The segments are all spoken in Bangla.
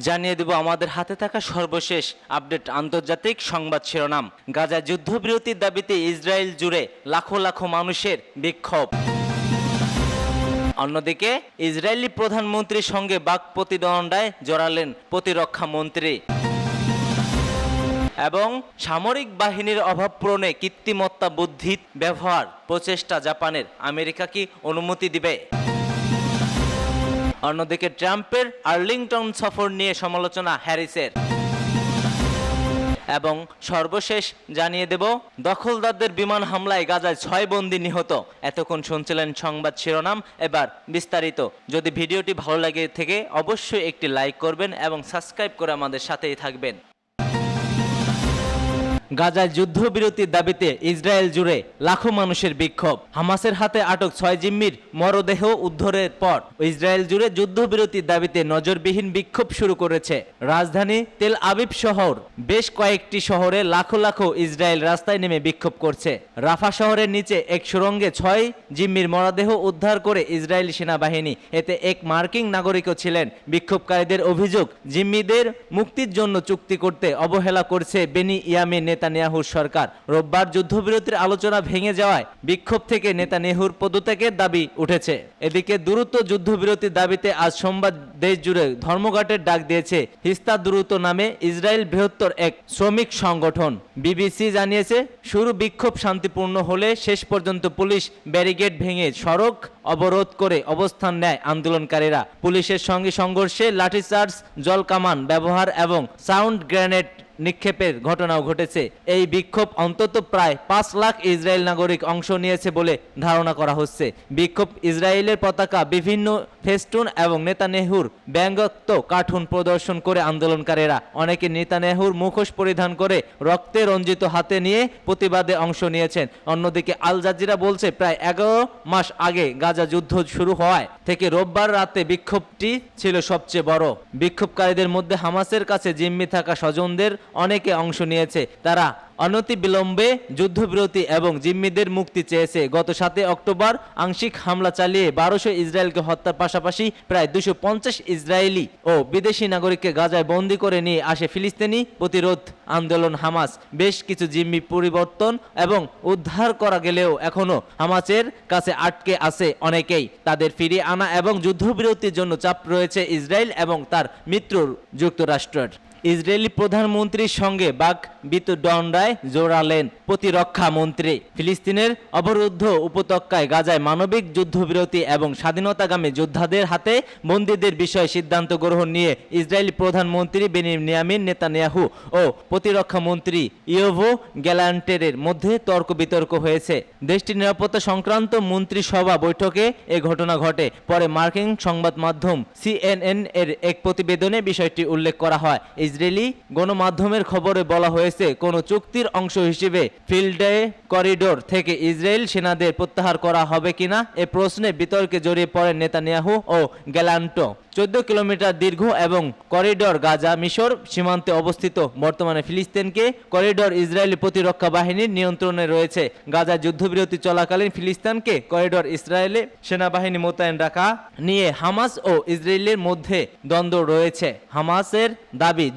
জানিয়ে দেব আমাদের হাতে থাকা সর্বশেষ আপডেট আন্তর্জাতিক সংবাদ শিরোনাম। গাজায় যুদ্ধবিরতির দাবিতে ইসরায়েল জুড়ে লাখো লাখো মানুষের বিক্ষোভ। অন্যদিকে ইসরায়েলি প্রধানমন্ত্রীর সঙ্গে বাক প্রতিদ্বন্দ্বায় জড়ালেন প্রতিরক্ষা মন্ত্রী। এবং সামরিক বাহিনীর অভাব পূরণে কৃত্রিমত্তা বুদ্ধির ব্যবহার প্রচেষ্টা জাপানের, আমেরিকা কি অনুমতি দিবে? অন্যদিকে ট্রাম্পের আর্লিংটন সফর নিয়ে সমালোচনা হ্যারিসের। এবং সর্বশেষ জানিয়ে দেব দখলদারদের বিমান হামলায় গাজায় 6 বন্দী নিহত। এতক্ষণ শুনছিলেন সংবাদ শিরোনাম, এবার বিস্তারিত। যদি ভিডিওটি ভালো লাগে থেকে অবশ্যই একটি লাইক করবেন এবং সাবস্ক্রাইব করে আমাদের সাথেই থাকবেন। গাজায় যুদ্ধবিরতির দাবিতে ইসরায়েল জুড়ে লাখো মানুষের বিক্ষোভ। হামাসের হাতে আটক 6 জিম্মির মরদেহ উদ্ধারের পর ইসরায়েল জুড়ে যুদ্ধবিরতির দাবিতে নজরবিহীন বিক্ষোভ শুরু করেছে। রাজধানী তেল আবিব শহর বেশ কয়েকটি শহরে লাখো লাখো ইসরায়েল রাস্তায় নেমে বিক্ষোভ করছে। রাফা শহরের নিচে এক সুড়ঙ্গে 6 জিম্মির মরদেহ উদ্ধার করে ইসরায়েলি সেনাবাহিনী। এতে এক মার্কিন নাগরিকও ছিলেন। বিক্ষোভকারীদের অভিযোগ, জিম্মিদের মুক্তির জন্য চুক্তি করতে অবহেলা করছে বেনিয়ামিন নেতানিয়াহুর সরকার। রোববার যুদ্ধবিরতির আলোচনা ভেঙে যাওয়ায় বিক্ষোভ থেকে নেতানিয়াহুর পদত্যাগের দাবি উঠেছে। এদিকে দ্রুত যুদ্ধবিরতির দাবিতে আজ সোমবার দেশ জুড়ে ধর্মঘটের ডাক দিয়েছে হিস্তা দ্রুত নামে ইসরায়েল বৃহত্তর এক শ্রমিক সংগঠন। বিবিসি জানিয়েছে, শুরু বিক্ষোভ শান্তিপূর্ণ হলে শেষ পর্যন্ত পুলিশ ব্যারিকেড ভেঙে সড়ক অবরোধ করে অবস্থান নেয় আন্দোলনকারীরা। পুলিশের সঙ্গে সংঘর্ষে লাঠিচার্জ, জলকামান ব্যবহার এবং সাউন্ড গ্রেনেড নিক্ষেপের ঘটনাও ঘটেছে। এই বিক্ষোভ অন্তত প্রায় 5 লাখ ইসরায়েল নাগরিক অংশ নিয়েছে বলে ধারণা করা হচ্ছে। বিক্ষোভ ইসরায়েলের পতাকা, বিভিন্ন ফেস্টুন এবং নেতানিয়াহুর ব্যঙ্গাত্মক কার্টুন প্রদর্শন করে আন্দোলনকারীরা। অনেকে নেতানিয়াহুর মুখোশ পরিধান করে রক্তে রঞ্জিত হাতে নিয়ে প্রতিবাদে অংশ নিয়েছেন। অন্যদিকে আল জাজিরা বলছে, প্রায় 11 মাস আগে গাজা যুদ্ধ শুরু হওয়ায় থেকে রোববার রাতে বিক্ষোভটি ছিল সবচেয়ে বড়। বিক্ষোভকারীদের মধ্যে হামাসের কাছে জিম্মি থাকা স্বজনদের অনেকে অংশ নিয়েছে। তারা অনতিবিলম্বে যুদ্ধবিরতি এবং জিম্মিদের মুক্তি চেয়েছে। গত 7 অক্টোবর আংশিক হামলা চালিয়ে 1200 ইসরায়েলকে হত্যার পাশাপাশি প্রায় 250 ইসরায়েলি ও বিদেশি নাগরিককে গাজায় বন্দী করে নিয়ে আসে ফিলিস্তিনি প্রতিরোধ আন্দোলন হামাস। বেশ কিছু জিম্মি পরিবর্তন এবং উদ্ধার করা গেলেও এখনো হামাসের কাছে আটকে আছে অনেকেই। তাদের ফিরিয়ে আনা এবং যুদ্ধবিরতির জন্য চাপ রয়েছে ইসরায়েল এবং তার মিত্র যুক্তরাষ্ট্রের। ইসরায়েলি প্রধানমন্ত্রীর সঙ্গে বাক বিতণ্ডায় জড়ালেন প্রতিরক্ষা মন্ত্রী। ফিলিস্তিনের অবরুদ্ধ উপত্যকায় গাজায় মানবিক যুদ্ধবিরতি এবং স্বাধীনতাগামী যোদ্ধাদের হাতে বন্দীদের বিষয়ে সিদ্ধান্ত গ্রহণ নিয়ে ইসরায়েলি প্রধানমন্ত্রী বেনিয়ামিন নেতানিয়াহু ও প্রতিরক্ষা মন্ত্রী ইয়োভো গ্যালান্টের মধ্যে তর্ক বিতর্ক হয়েছে। দেশটির নিরাপত্তা সংক্রান্ত মন্ত্রিসভা বৈঠকে এ ঘটনা ঘটে। পরে মার্কিন সংবাদ মাধ্যম CNN এর এক প্রতিবেদনে বিষয়টি উল্লেখ করা হয়। ইসরায়েলি গণমাধ্যমের খবরে বলা হয়েছে, কোন চুক্তির অংশ হিসেবে ফিল্ডে করিডোর থেকে ইসরায়েল সেনাদের প্রত্যাহার করা হবে কিনা এ প্রশ্নে বিতর্কে জড়িয়ে পড়েন নেতানিয়াহু ও গ্যালান্টো। 14 কিলোমিটার দীর্ঘ এবং করিডোর গাজা মিশর সীমান্তে অবস্থিত। বর্তমানে ফিলিস্তিনকে করিডোর ইসরায়েলি প্রতিরক্ষা বাহিনীর নিয়ন্ত্রণে রয়েছে। গাজা যুদ্ধবিরতি চলাকালীন ফিলিস্তিনকে করিডোর ইসরায়েলি সেনাবাহিনী মোতায়েন রাখা নিয়ে হামাস ও ইসরায়েলের মধ্যে দ্বন্দ্ব রয়েছে। হামাসের দাবি,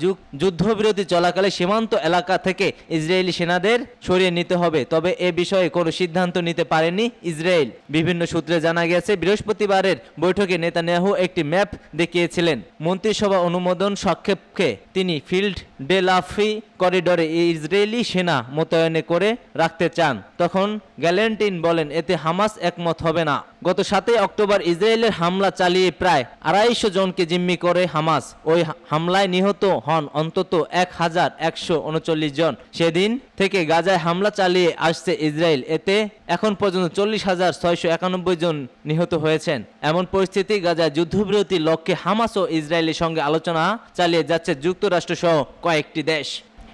যুদ্ধবিরতি চলাকালে সীমান্ত এলাকা থেকে ইসরায়েলি সেনাদের সরিয়ে নিতে হবে, তবে এ বিষয়ে কোনো সিদ্ধান্ত নিতে পারেনি ইসরায়েল। বিভিন্ন সূত্রে জানা গেছে, বৃহস্পতিবারের বৈঠকে নেতানিয়াহু একটি ম্যাপ দেখিয়েছিলেন। মন্ত্রিসভা অনুমোদন সাপেক্ষে তিনি ফিল্ড ডে লাফি করিডোরে ইসরায়েলি সেনা মোতায়েন করে রাখতে চান। তখন গ্যালেন্টিন বলেন, এতে হামাস একমত হবে না। গত 7 অক্টোবর ইসরায়েলের হামলা চালিয়ে প্রায় 250 জনকে জিম্মি করে হামাস। ওই হামলায় নিহত হন অন্তত 1139 জন। সেদিন থেকে গাজায় হামলা চালিয়ে আসছে ইসরায়েল। এতে এখন পর্যন্ত 40,691 জন নিহত হয়েছেন। এমন পরিস্থিতি গাজায় যুদ্ধবিরতির লক্ষ্যে হামাস ও ইসরায়েলের সঙ্গে আলোচনা চালিয়ে যাচ্ছে যুক্তরাষ্ট্র সহ কয়েকটি দেশ।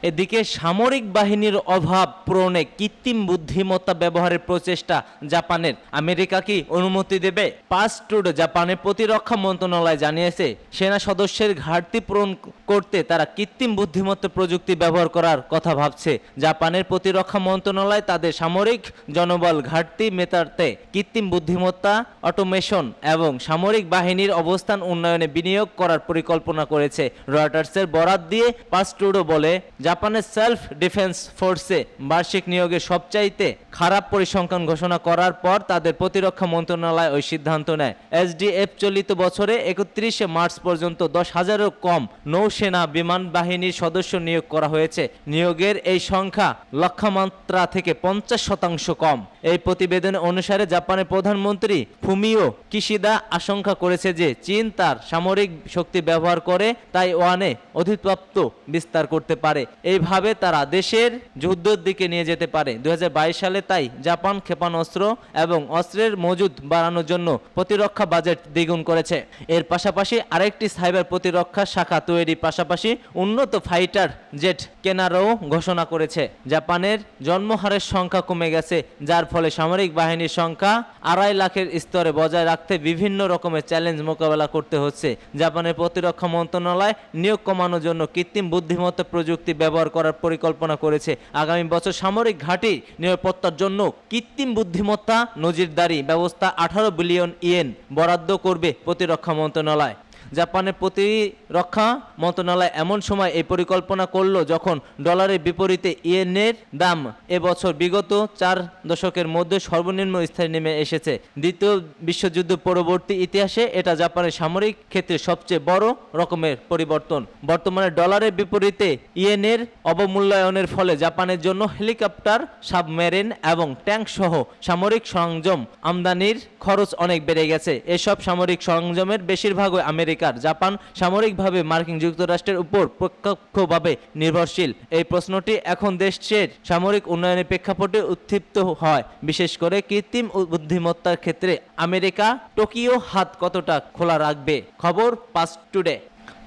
এদিকে সামরিক বাহিনীর অভাব পূরণে কৃত্রিম বুদ্ধিমত্তা ব্যবহারের প্রচেষ্টা জাপানের, আমেরিকা কি অনুমতি দেবে? পাস্ট টুডে জাপানের প্রতিরক্ষা মন্ত্রণালয় জানিয়েছে সেনা সদস্যের ঘাটতি পূরণ করতে তারা কৃত্রিম বুদ্ধিমত্তা প্রযুক্তি ব্যবহার করার কথা ভাবছে। জাপানের প্রতিরক্ষা মন্ত্রণালয় তাদের সামরিক জনবল ঘাটতি মেটাতে কৃত্রিম বুদ্ধিমত্তা, অটোমেশন এবং সামরিক বাহিনীর অবস্থান উন্নয়নে বিনিয়োগ করার পরিকল্পনা করেছে। রয়টার্সের বরাত দিয়ে পাস্ট টুডে বলে, জাপানের সেলফ ডিফেন্স ফোর্সে বার্ষিক নিয়োগের সবচাইতে খারাপ পরিসংখ্যান ঘোষণা করার পর তাদের প্রতিরক্ষা মন্ত্রণালয় ওই সিদ্ধান্ত নেয়। এসডিএফ চলিত বছরে 31শে মার্চ পর্যন্ত 10,000-এরও কম নৌসেনা বিমান বাহিনীর সদস্য নিয়োগ করা হয়েছে। নিয়োগের এই সংখ্যা লক্ষ্যমাত্রা থেকে 50% কম। এই প্রতিবেদন অনুসারে জাপানের প্রধানমন্ত্রী ফুমিও কিশিদা আশঙ্কা করেছে যে চীন তার সামরিক শক্তি ব্যবহার করে তাইওয়ানে অধিপত্য বিস্তার করতে পারে। এইভাবে তারা দেশের যুদ্ধের দিকে নিয়ে যেতে পারে। 2022 সালে তাই জাপান ক্ষেপণাস্ত্র এবং অস্ত্রের মজুদ বাড়ানোর জন্য প্রতিরক্ষা বাজেট দ্বিগুণ করেছে। এর পাশাপাশি আরেকটি সাইবার প্রতিরক্ষা শাখা তৈরির পাশাপাশি উন্নত ফাইটার জেট কেনারও ঘোষণা করেছে। জাপানের জন্মহারের সংখ্যা কমে গেছে, যার ফলে সামরিক বাহিনীর সংখ্যা 2.5 লাখের স্তরে বজায় রাখতে বিভিন্ন রকমের চ্যালেঞ্জ মোকাবেলা করতে হচ্ছে। জাপানের প্রতিরক্ষা মন্ত্রণালয় নিয়োগ কমানোর জন্য কৃত্রিম বুদ্ধিমত্তা প্রযুক্তি ব্যবহার করার পরিকল্পনা করেছে। আগামী বছর সামরিক ঘাঁটি নিরাপত্তার জন্য কৃত্রিম বুদ্ধিমত্তা নজিরদারি ব্যবস্থা 18 বিলিয়ন ইয়েন বরাদ্দ করবে প্রতিরক্ষা মন্ত্রণালয়। জাপানের প্রতিরক্ষা মন্ত্রণালয় এমন সময় এই পরিকল্পনা করলো যখন ডলারের বিপরীতে ইয়েনের দাম এবছর বিগত 4 দশকের মধ্যে সর্বনিম্ন স্থানে নেমে এসেছে। দ্বিতীয় বিশ্বযুদ্ধ পরবর্তী ইতিহাসে এটা জাপানের সামরিক ক্ষেত্রে সবচেয়ে বড় রকমের পরিবর্তন। বর্তমানে ডলারের বিপরীতে ইয়েনের অবমূল্যায়নের ফলে জাপানের জন্য হেলিকপ্টার, সাবমেরিন এবং ট্যাঙ্ক সহ সামরিক সরঞ্জাম আমদানির খরচ অনেক বেড়ে গেছে। এসব সামরিক সরঞ্জামের বেশিরভাগই আমেরিকার। জাপান সামরিকভাবে মার্কিন যুক্তরাষ্ট্রের উপর প্রত্যক্ষভাবে নির্ভরশীল। এই প্রশ্নটি এখন দেশের সামরিক উন্নয়নের প্রেক্ষাপটে উত্থিত হয়, বিশেষ করে কৃত্রিম বুদ্ধিমত্তার ক্ষেত্রে আমেরিকা টোকিও হাত কতটা খোলা রাখবে। খবর পাস্ট টুডে।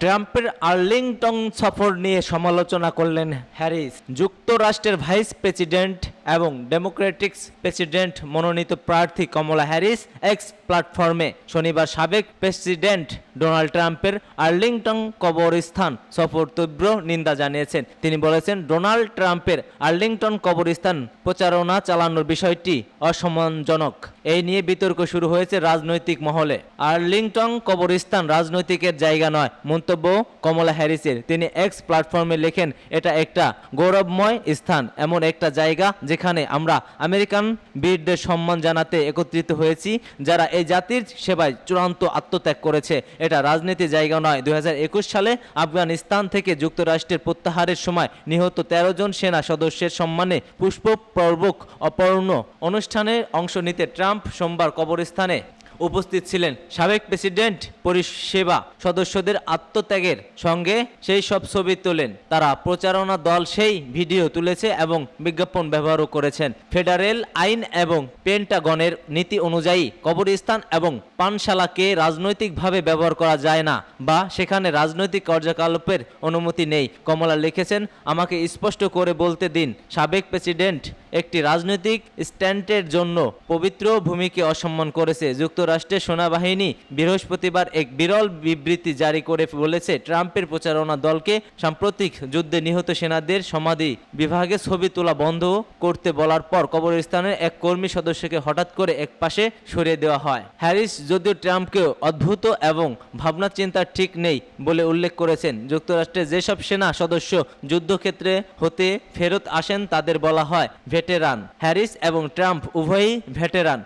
ট্রাম্পের আর্লিংটন সফর নিয়ে সমালোচনা করলেন হ্যারিস। যুক্তরাষ্ট্রের ভাইস প্রেসিডেন্ট এবং ডেমোক্রেটিক প্রেসিডেন্ট মনোনীত প্রার্থী কমলা হ্যারিস এক্স প্ল্যাটফর্মে শনিবার সাবেক প্রেসিডেন্ট ডোনাল্ড ট্রাম্পের আর্লিংটন কবরস্থান সফর তীব্র নিন্দা জানিয়েছেন। তিনি বলেছেন, ডোনাল্ড ট্রাম্পের আর্লিংটন কবরস্থান প্রচারণা চালানোর বিষয়টি অসম্মানজনক। এই নিয়ে বিতর্ক শুরু হয়েছে রাজনৈতিক মহলে। আর্লিংটন কবরস্থান রাজনৈতিকের জায়গা নয় মন্তব্য কমলা হ্যারিসের। তিনি এক্স প্ল্যাটফর্মে লেখেন, এটা একটা গৌরবময় স্থান, এমন একটা জায়গা যেখানে আমরা আমেরিকান বীরদের সম্মান জানাতে একত্রিত হয়েছি, যারা এই জাতির সেবায় চূড়ান্ত আত্মত্যাগ করেছে। এটা রাজনীতির জায়গা নয়। 2021 সালে আফগানিস্তান থেকে যুক্তরাষ্ট্রের প্রত্যাহারের সময় নিহত 13 জন সেনা সদস্যের সম্মানে পুষ্পস্তবক অর্পণ অনুষ্ঠানে অংশ নিতে ট্রাম্প সোমবার কবরস্থানে উপস্থিত ছিলেন। সাবেক প্রেসিডেন্ট পরিষেবা সদস্যদের আত্মত্যাগের সঙ্গে সেই সব ছবি তোলেন। তারা প্রচারণা দল সেই ভিডিও তুলেছে এবং বিজ্ঞাপন ব্যবহারও করেছেন। ফেডারেল আইন এবং পেন্টাগনের নীতি অনুযায়ী কবরস্থান এবং পানশালাকে রাজনৈতিকভাবে ব্যবহার করা যায় না বা সেখানে রাজনৈতিক কার্যকলাপের অনুমতি নেই। কমলা লিখেছেন, আমাকে স্পষ্ট করে বলতে দিন, সাবেক প্রেসিডেন্ট একটি রাজনৈতিক স্ট্যান্ডের জন্য পবিত্র ভূমিকে অসম্মান করেছে। যুক্তরাষ্ট্রের সেনাবাহিনী বৃহস্পতিবার এক বিরল বিবৃতি জারি করে বলেছে, ট্রাম্পের প্রচারণা দলকে সাম্প্রতিক যুদ্ধে নিহত সেনাদের সমাধি বিভাগে ছবি তোলা বন্ধ করতে বলার পর কবরস্থানের এক কর্মী সদস্যকে হঠাৎ করে এক পাশে সরিয়ে দেওয়া হয়। হ্যারিস যদিও ট্রাম্পকে অদ্ভুত এবং ভাবনা চিন্তা ঠিক নেই বলে উল্লেখ করেছেন। যুক্তরাষ্ট্রের যেসব সেনা সদস্য যুদ্ধক্ষেত্রে হতে ফেরত আসেন তাদের বলা হয় ভেটেরান। হ্যারিস এবং ট্রাম্প উভয়ই ভেটেরান।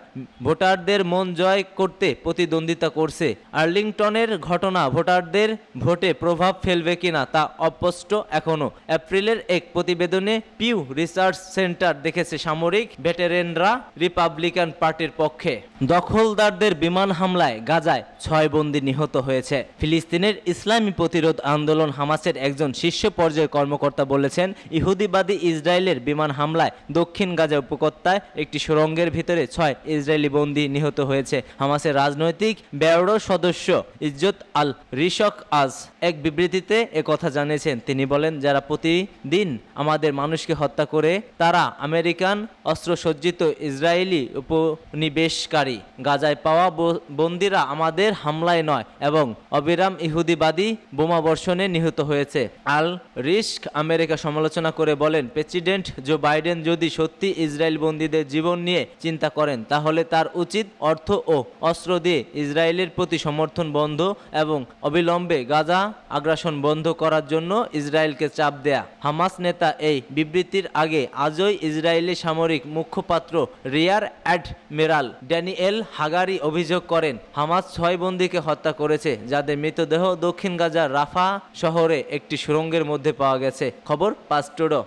ভোটারদের মন জয় করতে প্রতিদ্বন্দ্বিতা করছে। আর্লিংটনের ঘটনা ভোটারদের ভোটে প্রভাব ফেলবে কিনা তা অস্পষ্ট এখনো। এপ্রিলের এক প্রতিবেদনে পিউ রিসার্চ সেন্টার দেখেছে সামরিক ভেটেরানরা রিপাবলিকান পার্টির পক্ষে। দখলদারদের বিমান হামলায় গাজায় 6 বন্দী নিহত হয়েছে। ফিলিস্তিনের ইসলামী প্রতিরোধ আন্দোলন হামাসের একজন শীর্ষ পর্যায়ের কর্মকর্তা বলেছেন, ইহুদিবাদী ইসরায়েলের বিমান হামলায় দক্ষিণ গাজা উপত্যকায় একটি সুড়ঙ্গের ভিতরে 6 ইসরায়েলি বন্দী নিহত হয়েছে। হামাসের রাজনৈতিক ব্যুরো সদস্য ইজ্জত আল রিশক আজ এক বিবৃতিতে একথা জানিয়েছেন। তিনি বলেন, যারা প্রতিদিন আমাদের মানুষকে হত্যা করে তারা আমেরিকান অস্ত্রসজ্জিত ইসরায়েলি উপনিবেশকারী। গাজায় পাওয়া বন্দীরা আমাদের হামলায় নয় এবং অবিরাম ইহুদিবাদী বোমাবর্ষণে নিহত হয়েছে। আল রিস্ক আমেরিকা সমালোচনা করে বলেন, প্রেসিডেন্ট জো বাইডেন যদি সত্যি ইসরায়েল বন্দীদের জীবন নিয়ে চিন্তা করেন তাহলে তার উচিত অর্থ ও অস্ত্র দিয়ে ইসরায়েলের প্রতি সমর্থন বন্ধ এবং অবিলম্বে গাজা আগ্রাসন বন্ধ করার জন্য ইসরায়েলকে চাপ দেয়া। হামাস নেতা এই বিবৃতির আগে আজই ইসরায়েলি সামরিক মুখপাত্র রিয়ার অ্যাডমিরাল ড্যানিয়েল হাগারি অভিযোগ করেন, হামাস 6 বন্দীকে হত্যা করেছে, যাদের মৃতদেহ দক্ষিণ গাজার রাফা শহরে একটি সুড়ঙ্গের মধ্যে পাওয়া গেছে। খবর পাঁচ টুডো।